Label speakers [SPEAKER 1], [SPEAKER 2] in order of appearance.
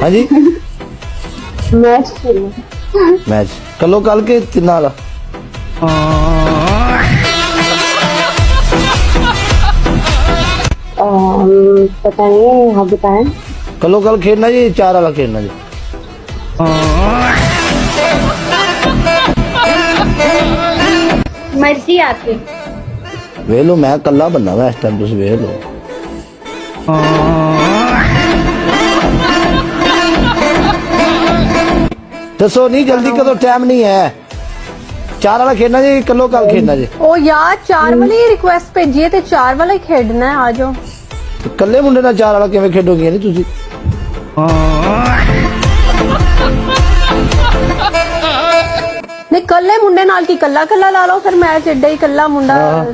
[SPEAKER 1] हाँ जी
[SPEAKER 2] मैच खेलना।
[SPEAKER 1] मैच कलो कल के तिना वाला
[SPEAKER 2] पता नहीं, आप बताएं।
[SPEAKER 1] कलो कल खेलना जी 4 वाला खेलना जी।
[SPEAKER 2] मर्जी आपकी।
[SPEAKER 1] वे लो मैं कला बनना वा इस टाइम तुम वे लो। दसो नहीं जल्दी करो टाइम नहीं है। 4 वाला खेलना जी कलो कल खेलना जी।
[SPEAKER 3] ओ यार 4 वाली रिक्वेस्ट भेजी है ते 4 वाला ही खेडना है, आ जाओ।
[SPEAKER 1] कल्ले मुंडे नाल 4 वाला किवें खेडोगे नहीं तुसी?
[SPEAKER 3] नहीं कल्ले मुंडे नाल की कल्ला कल्ला ला लो फिर मैच एडा ही कल्ला मुंडा
[SPEAKER 1] हाँ।